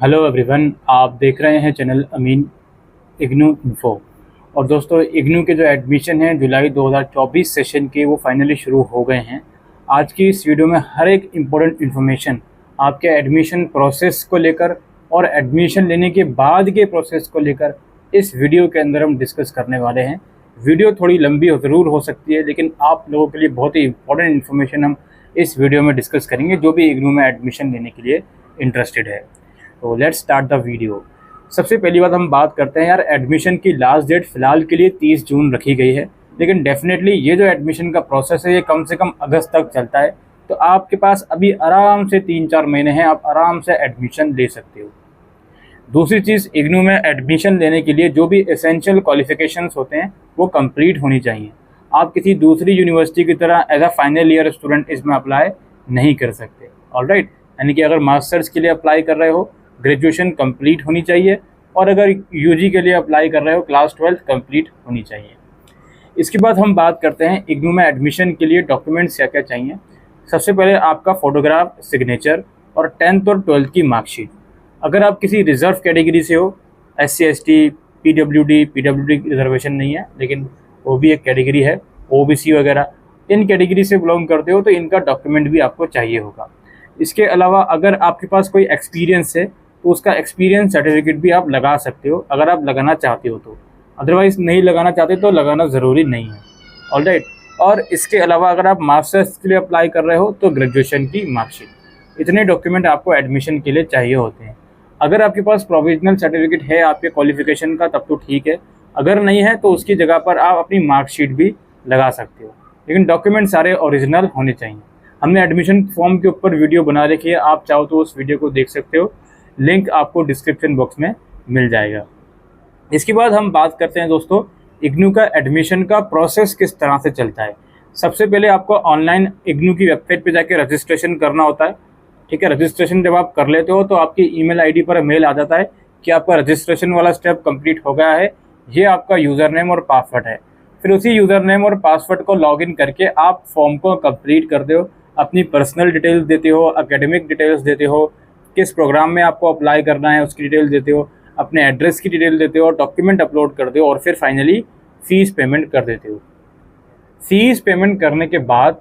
Hello everyone, आप देख रहे हैं चैनल अमीन इग्नू इन्फो। और दोस्तों, इग्नू के जो एडमिशन हैं जुलाई 2024 सेशन के वो फाइनली शुरू हो गए हैं। आज की इस वीडियो में हर एक इम्पोर्टेंट इन्फॉर्मेशन आपके एडमिशन प्रोसेस को लेकर और एडमिशन लेने के बाद के प्रोसेस को लेकर इस वीडियो के अंदर हम डिस्कस करने वाले हैं। वीडियो थोड़ी लंबी ज़रूर हो सकती है, लेकिन आप लोगों के लिए बहुत ही इंपॉर्टेंट इन्फॉर्मेशन हम इस वीडियो में डिस्कस करेंगे, जो भी इग्नू में एडमिशन लेने के लिए इंटरेस्टेड है। तो लेट्स स्टार्ट द वीडियो। सबसे पहली बात हम बात करते हैं यार, एडमिशन की लास्ट डेट फ़िलहाल के लिए 30 जून रखी गई है, लेकिन डेफिनेटली ये जो एडमिशन का प्रोसेस है ये कम से कम अगस्त तक चलता है। तो आपके पास अभी आराम से 3-4 महीने हैं, आप आराम से एडमिशन ले सकते हो। दूसरी चीज़, इग्नू में एडमिशन लेने के लिए जो भी एसेंशियल क्वालिफिकेशंस होते हैं वो कंप्लीट होनी चाहिए। आप किसी दूसरी यूनिवर्सिटी की तरह as a final year student इसमें अप्लाई नहीं कर सकते। ऑलराइट, यानी कि अगर मास्टर्स के लिए अप्लाई कर रहे हो, ग्रेजुएशन कंप्लीट होनी चाहिए, और अगर यूजी के लिए अप्लाई कर रहे हो, क्लास 12 कंप्लीट होनी चाहिए। इसके बाद हम बात करते हैं इग्नू में एडमिशन के लिए डॉक्यूमेंट्स क्या क्या चाहिए। सबसे पहले आपका फ़ोटोग्राफ, सिग्नेचर और 10th और 12th की मार्कशीट। अगर आप किसी रिजर्व कैटेगरी से हो, SC ST PWD रिजर्वेशन नहीं है, लेकिन वो भी एक कैटेगरी है, OBC वगैरह, इन कैटेगरी से बिलोंग करते हो तो इनका डॉक्यूमेंट भी आपको चाहिए होगा। इसके अलावा अगर आपके पास कोई एक्सपीरियंस है तो उसका एक्सपीरियंस सर्टिफिकेट भी आप लगा सकते हो, अगर आप लगाना चाहते हो तो। अदरवाइज़ नहीं लगाना चाहते तो लगाना ज़रूरी नहीं है। ऑलराइट, और इसके अलावा अगर आप मास्टर्स के लिए अप्लाई कर रहे हो तो ग्रेजुएशन की मार्कशीट। इतने डॉक्यूमेंट आपको एडमिशन के लिए चाहिए होते हैं। अगर आपके पास प्रोविजनल सर्टिफिकेट है आपके क्वालिफिकेशन का तब तो ठीक है, अगर नहीं है तो उसकी जगह पर आप अपनी मार्कशीट भी लगा सकते हो, लेकिन डॉक्यूमेंट सारे ओरिजिनल होने चाहिए। हमने एडमिशन फॉर्म के ऊपर वीडियो बना रखी है, आप चाहो तो उस वीडियो को देख सकते हो, लिंक आपको डिस्क्रिप्शन बॉक्स में मिल जाएगा। इसके बाद हम बात करते हैं दोस्तों, इग्नू का एडमिशन का प्रोसेस किस तरह से चलता है। सबसे पहले आपको ऑनलाइन इग्नू की वेबसाइट पे जाके रजिस्ट्रेशन करना होता है। ठीक है, रजिस्ट्रेशन जब आप कर लेते हो तो आपकी ईमेल आईडी पर मेल आ जाता है कि आपका रजिस्ट्रेशन वाला स्टेप कंप्लीट हो गया है, ये आपका यूज़र नेम और पासवर्ड है। फिर उसी यूज़र नेम और पासवर्ड को लॉगिन करके आप फॉर्म को कंप्लीट करते हो, अपनी पर्सनल डिटेल्स देते हो, एकेडमिक डिटेल्स देते हो, किस प्रोग्राम में आपको अप्लाई करना है उसकी डिटेल देते हो, अपने एड्रेस की डिटेल देते हो, डॉक्यूमेंट अपलोड करते हो, और फिर फाइनली फ़ीस पेमेंट कर देते हो। फ़ीस पेमेंट करने के बाद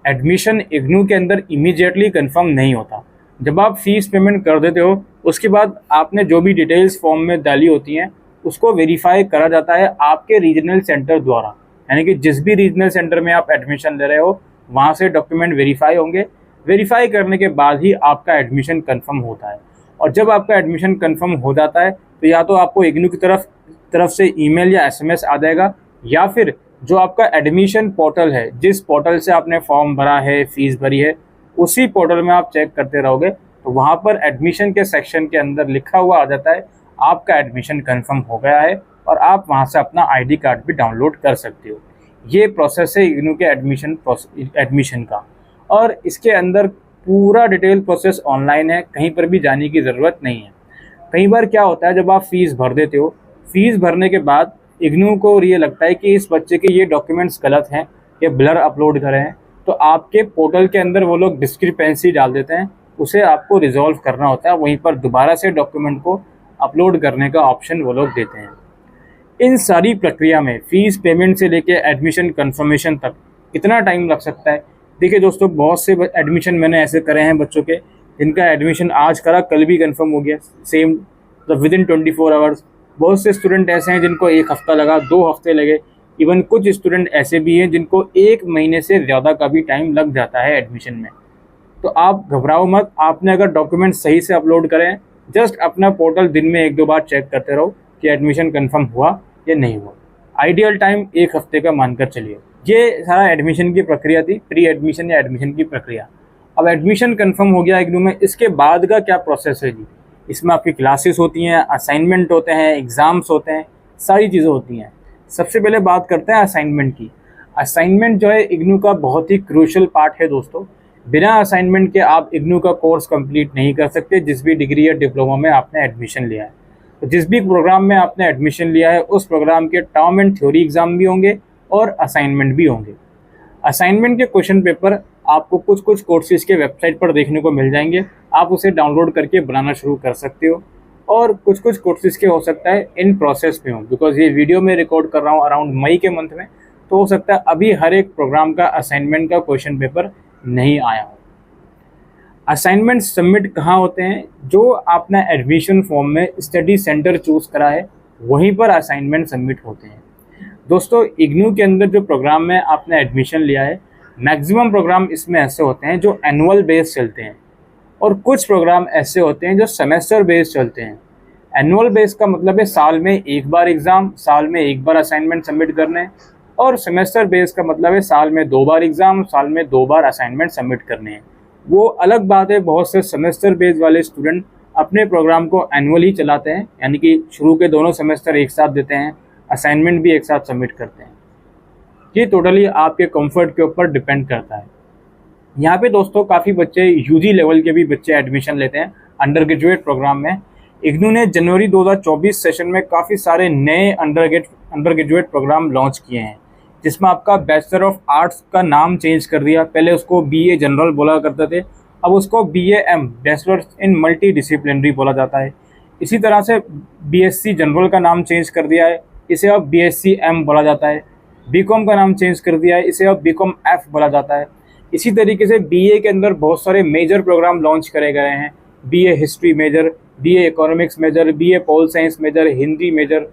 एडमिशन इग्नू के अंदर इमीडिएटली कंफर्म नहीं होता। जब आप फ़ीस पेमेंट कर देते हो उसके बाद आपने जो भी डिटेल्स फॉर्म में डाली होती हैं उसको वेरीफाई करा जाता है आपके रीजनल सेंटर द्वारा। यानी कि जिस भी रीजनल सेंटर में आप एडमिशन ले रहे हो वहाँ से डॉक्यूमेंट वेरीफाई होंगे। वेरीफाई करने के बाद ही आपका एडमिशन कंफर्म होता है। और जब आपका एडमिशन कंफर्म हो जाता है तो या तो आपको इग्नू की तरफ से ईमेल या SMS आ जाएगा, या फिर जो आपका एडमिशन पोर्टल है, जिस पोर्टल से आपने फॉर्म भरा है, फीस भरी है, उसी पोर्टल में आप चेक करते रहोगे तो वहाँ पर एडमिशन के सेक्शन के अंदर लिखा हुआ आ जाता है आपका एडमिशन कंफर्म हो गया है, और आप वहाँ से अपना ID कार्ड भी डाउनलोड कर सकते हो। ये प्रोसेस है इग्नू के एडमिशन का, और इसके अंदर पूरा डिटेल प्रोसेस ऑनलाइन है, कहीं पर भी जाने की ज़रूरत नहीं है। कई बार क्या होता है, जब आप फ़ीस भर देते हो, फ़ीस भरने के बाद इग्नू को ये लगता है कि इस बच्चे के ये डॉक्यूमेंट्स गलत हैं, ये ब्लर अपलोड करे हैं, तो आपके पोर्टल के अंदर वो लोग डिस्क्रिपेंसी डाल देते हैं, उसे आपको रिजॉल्व करना होता है। वहीं पर दोबारा से डॉक्यूमेंट को अपलोड करने का ऑप्शन वो लोग देते हैं। इन सारी प्रक्रिया में फ़ीस पेमेंट से लेके एडमिशन कन्फर्मेशन तक कितना टाइम लग सकता है। देखिए दोस्तों, बहुत से एडमिशन मैंने ऐसे करे हैं बच्चों के जिनका एडमिशन आज करा कल भी कंफर्म हो गया, सेम मतलब विदिन 24 आवर्स। बहुत से स्टूडेंट ऐसे हैं जिनको 1 हफ़्ता लगा, 2 हफ्ते लगे, इवन कुछ स्टूडेंट ऐसे भी हैं जिनको 1 महीने से ज़्यादा का भी टाइम लग जाता है एडमिशन में। तो आप घबराओ मत, आपने अगर डॉक्यूमेंट सही से अपलोड करें, जस्ट अपना पोर्टल दिन में 1-2 बार चेक करते रहो कि एडमिशन कंफर्म हुआ या नहीं हुआ। आइडियल टाइम 1 हफ्ते का मानकर चलिए। ये सारा एडमिशन की प्रक्रिया थी, प्री एडमिशन या एडमिशन की प्रक्रिया। अब एडमिशन कंफर्म हो गया इग्नू में, इसके बाद का क्या प्रोसेस है जी। इसमें आपकी क्लासेस होती हैं, असाइनमेंट होते हैं, एग्ज़ाम्स होते हैं, सारी चीज़ें होती हैं। सबसे पहले बात करते हैं असाइनमेंट की। असाइनमेंट जो है इग्नू का बहुत ही क्रूशियल पार्ट है दोस्तों। बिना असाइनमेंट के आप इग्नू का कोर्स कंप्लीट नहीं कर सकते, जिस भी डिग्री या डिप्लोमा में आपने एडमिशन लिया है। तो जिस भी प्रोग्राम में आपने एडमिशन लिया है उस प्रोग्राम के टर्म एंड थ्योरी एग्ज़ाम भी होंगे और असाइनमेंट भी होंगे। असाइनमेंट के क्वेश्चन पेपर आपको कुछ कुछ कोर्सेज के वेबसाइट पर देखने को मिल जाएंगे। आप उसे डाउनलोड करके बनाना शुरू कर सकते हो। और कुछ कुछ कोर्सेज के हो सकता है इन प्रोसेस में हो, बिकॉज ये वीडियो में रिकॉर्ड कर रहा हूँ अराउंड मई के मंथ में, तो हो सकता है अभी हर एक प्रोग्राम का असाइनमेंट का क्वेश्चन पेपर नहीं आया हो। असाइनमेंट सबमिट कहाँ होते हैं? जो आपने एडमिशन फॉर्म में स्टडी सेंटर चूज़ करा है वहीं पर असाइनमेंट सबमिट होते हैं। दोस्तों, इग्नू के अंदर जो प्रोग्राम में आपने एडमिशन लिया है, मैक्सिमम प्रोग्राम इसमें ऐसे होते हैं जो एनुअल बेस चलते हैं, और कुछ प्रोग्राम ऐसे होते हैं जो सेमेस्टर बेस चलते हैं। एनुअल बेस का मतलब है साल में एक बार एग्ज़ाम, साल में एक बार असाइनमेंट सबमिट करने हैं, और सेमेस्टर बेस का मतलब है साल में 2 बार एग्ज़ाम, साल में 2 बार असाइनमेंट सबमिट करने हैं। वो अलग बात है, बहुत से सेमेस्टर बेस वाले स्टूडेंट अपने प्रोग्राम को एनुअली चलाते हैं, यानी कि शुरू के दोनों सेमेस्टर एक साथ देते हैं, असाइनमेंट भी एक साथ सबमिट करते हैं। ये टोटली आपके कंफर्ट के ऊपर डिपेंड करता है। यहाँ पे दोस्तों काफ़ी बच्चे यूजी लेवल के भी बच्चे एडमिशन लेते हैं अंडर ग्रेजुएट प्रोग्राम में। इग्नू ने जनवरी 2024 सेशन में काफ़ी सारे नए अंडर ग्रेजुएट प्रोग्राम लॉन्च किए हैं, जिसमें आपका बैचलर ऑफ आर्ट्स का नाम चेंज कर दिया। पहले उसको BA जनरल बोला करते थे, अब उसको BAM bachelor in multi disciplinary बोला जाता है। इसी तरह से BSc जनरल का नाम चेंज कर दिया है, इसे अब BSc M बोला जाता है। BCom का नाम चेंज कर दिया है, इसे अब BCom F बोला जाता है। इसी तरीके से BA के अंदर बहुत सारे मेजर प्रोग्राम लॉन्च करे गए हैं, BA history major, BA economics major, BA pol science major, Hindi major,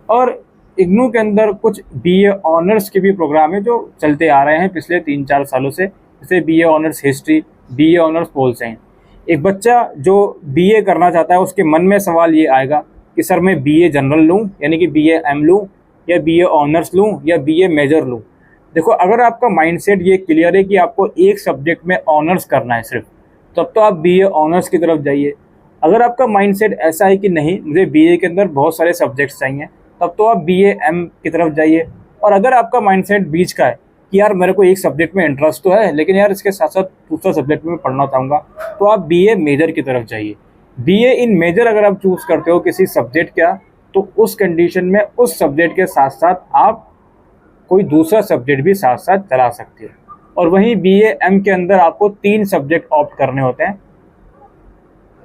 और इग्नू के अंदर कुछ BA ऑनर्स के भी प्रोग्राम है जो चलते आ रहे हैं पिछले 3-4 सालों से, जैसे BA honours history, BA honours pol science. एक बच्चा जो BA करना चाहता है उसके मन में सवाल ये आएगा कि सर मैं BA जनरल लूँ, यानी कि BA M लूँ, या BA ऑनर्स लूँ, या BA मेजर लूँ। देखो, अगर आपका माइंडसेट ये क्लियर है कि आपको एक सब्जेक्ट में ऑनर्स करना है सिर्फ, तब तो आप BA ऑनर्स की तरफ जाइए। अगर आपका माइंडसेट ऐसा है कि नहीं, मुझे BA के अंदर बहुत सारे सब्जेक्ट्स चाहिए, तब तो आप BA M की तरफ जाइए। और अगर आपका माइंडसेट बीच का है कि यार मेरे को एक सब्जेक्ट में इंटरेस्ट तो है, लेकिन यार इसके साथ साथ दूसरा सब्जेक्ट में पढ़ना चाहूँगा, तो आप BA मेजर की तरफ जाइए। BA इन मेजर अगर आप चूज़ करते हो किसी सब्जेक्ट का, तो उस कंडीशन में उस सब्जेक्ट के साथ साथ आप कोई दूसरा सब्जेक्ट भी साथ साथ चला सकते हो। और वहीं BA M के अंदर आपको 3 सब्जेक्ट ऑप्ट करने होते हैं,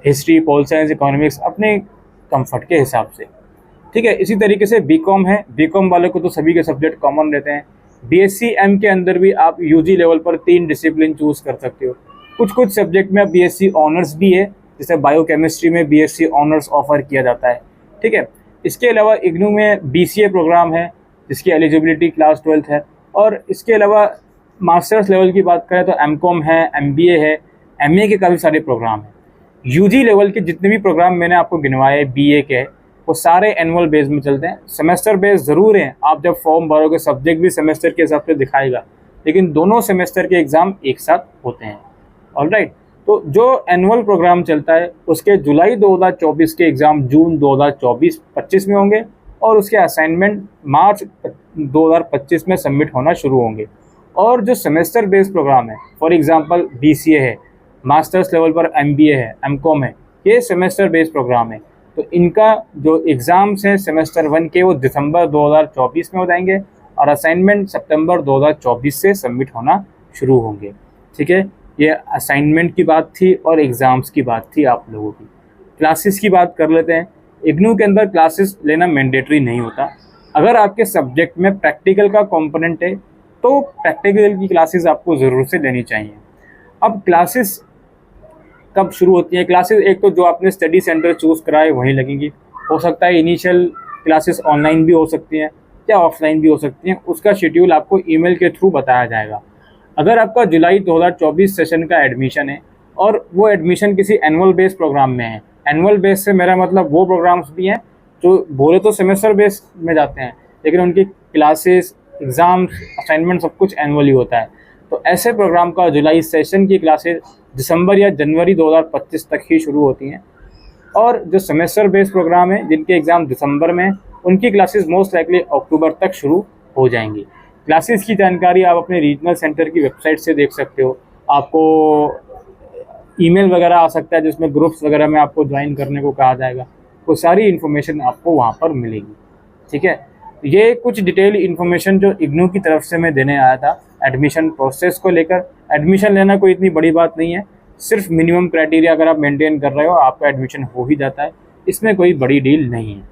हिस्ट्री, पोल साइंस, इकोनॉमिक्स, अपने कंफर्ट के हिसाब से। ठीक है, इसी तरीके से BCom है, BCom वाले को तो सभी के सब्जेक्ट कॉमन रहते हैं। BSc M के अंदर भी आप UG लेवल पर 3 डिसिप्लिन चूज़ कर सकते हो। कुछ कुछ सब्जेक्ट में BSc ऑनर्स भी है, जैसे बायोकेमिस्ट्री में BSc ऑनर्स ऑफर किया जाता है। ठीक है, इसके अलावा इग्नू में BCA प्रोग्राम है जिसकी एलिजिबिलिटी क्लास 12th है। और इसके अलावा मास्टर्स लेवल की बात करें तो MCom है, MBA है, MA के काफ़ी सारे प्रोग्राम हैं। UG लेवल के जितने भी प्रोग्राम मैंने आपको गिनवाए BA के, वो सारे एनुअल बेस में चलते हैं। सेमेस्टर बेस ज़रूर हैं, आप जब फॉर्म भरोगे सब्जेक्ट भी सेमेस्टर के हिसाब से दिखाएगा, लेकिन दोनों सेमेस्टर के एग्ज़ाम एक साथ होते हैं। ऑलराइट, तो जो एनुअल प्रोग्राम चलता है उसके जुलाई 2024 के एग्ज़ाम जून 2024-25 में होंगे, और उसके असाइनमेंट मार्च 2025 में सबमिट होना शुरू होंगे। और जो सेमेस्टर बेस्ड प्रोग्राम है, फॉर एग्जांपल BCA है, मास्टर्स लेवल पर MBA है, MCom है, ये सेमेस्टर बेस्ड प्रोग्राम है। तो इनका जो एग्ज़ाम्स हैं सेमेस्टर 1 के, वो दिसंबर 2024 में हो जाएंगे, और असाइनमेंट सितंबर 2024 से सबमिट होना शुरू होंगे। ठीक है, ये असाइनमेंट की बात थी और एग्ज़ाम्स की बात थी आप लोगों की। क्लासेस की बात कर लेते हैं। इग्नू के अंदर क्लासेस लेना मैंडेटरी नहीं होता। अगर आपके सब्जेक्ट में प्रैक्टिकल का कंपोनेंट है तो प्रैक्टिकल की क्लासेस आपको ज़रूर से लेनी चाहिए। अब क्लासेस कब शुरू होती हैं? क्लासेस एक तो जो आपने स्टडी सेंटर चूज़ करा है वहीं लगेंगी। हो सकता है इनिशियल क्लासेस ऑनलाइन भी हो सकती हैं या ऑफलाइन भी हो सकती हैं, उसका शेड्यूल आपको ईमेल के थ्रू बताया जाएगा। अगर आपका जुलाई 2024 सेशन का एडमिशन है और वो एडमिशन किसी एनुअल बेस प्रोग्राम में है, एनुअल बेस से मेरा मतलब वो प्रोग्राम्स भी हैं जो बोले तो सेमेस्टर बेस में जाते हैं, लेकिन उनकी क्लासेस, एग्ज़ाम्स, असाइनमेंट सब कुछ एनुअली होता है। तो ऐसे प्रोग्राम का जुलाई सेशन की क्लासेस दिसंबर या जनवरी 2025 तक ही शुरू होती हैं, और जो सेमेस्टर बेस्ड प्रोग्राम है जिनके एग्ज़ाम दिसंबर में, उनकी क्लासेस मोस्ट लाइकली अक्टूबर तक शुरू हो जाएंगी। क्लासेस की जानकारी आप अपने रीजनल सेंटर की वेबसाइट से देख सकते हो। आपको ईमेल वगैरह आ सकता है जिसमें ग्रुप्स वगैरह में आपको ज्वाइन करने को कहा जाएगा, वो सारी इन्फॉर्मेशन आपको वहाँ पर मिलेगी। ठीक है, ये कुछ डिटेल इन्फॉर्मेशन जो इग्नू की तरफ से मैं देने आया था। एडमिशन प्रोसेस को लेकर। एडमिशन लेना कोई इतनी बड़ी बात नहीं है, सिर्फ मिनिमम क्राइटेरिया अगर आप मेंटेन कर रहे हो आपका एडमिशन हो ही जाता है, इसमें कोई बड़ी डील नहीं है।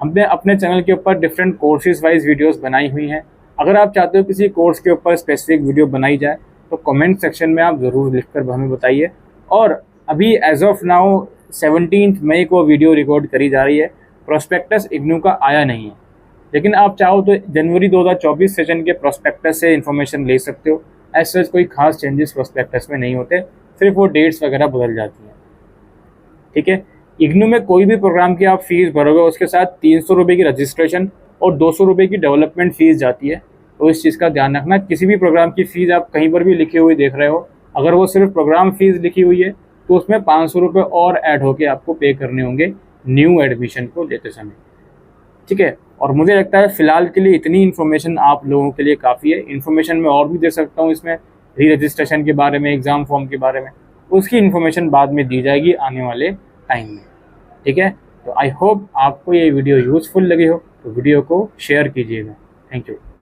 हमने अपने चैनल के ऊपर डिफरेंट कोर्सेज वाइज वीडियोस बनाई हुई हैं। अगर आप चाहते हो किसी कोर्स के ऊपर स्पेसिफिक वीडियो बनाई जाए तो कमेंट सेक्शन में आप ज़रूर लिखकर हमें बताइए। और अभी एज ऑफ नाउ 17 मई को वीडियो रिकॉर्ड करी जा रही है, प्रोस्पेक्टस इग्नू का आया नहीं है, लेकिन आप चाहो तो जनवरी 2024 सेशन के प्रोस्पेक्टस से इन्फॉर्मेशन ले सकते हो। ऐसे कोई खास चेंजेस प्रोस्पेक्टस में नहीं होते, सिर्फ वो डेट्स वगैरह बदल जाती हैं। ठीक है, इग्नू में कोई भी प्रोग्राम की आप फीस भरोगे उसके साथ 300 रुपये की रजिस्ट्रेशन और 200 रुपये की डेवलपमेंट फीस जाती है, तो इस चीज़ का ध्यान रखना। किसी भी प्रोग्राम की फ़ीस आप कहीं पर भी लिखी हुई देख रहे हो, अगर वो सिर्फ प्रोग्राम फीस लिखी हुई है तो उसमें 500 रुपये और ऐड होके आपको पे करने होंगे न्यू एडमिशन को लेते समय। ठीक है, और मुझे लगता है फ़िलहाल के लिए इतनी इन्फॉर्मेशन आप लोगों के लिए काफ़ी है। इन्फॉर्मेशन मैं और भी दे सकता हूँ इसमें, री रजिस्ट्रेशन के बारे में, एग्ज़ाम फॉर्म के बारे में, उसकी इन्फॉर्मेशन बाद में दी जाएगी आने वाले टाइम में। ठीक है, तो आई होप आपको ये वीडियो यूज़फुल लगी हो, तो वीडियो को शेयर कीजिएगा। Thank you.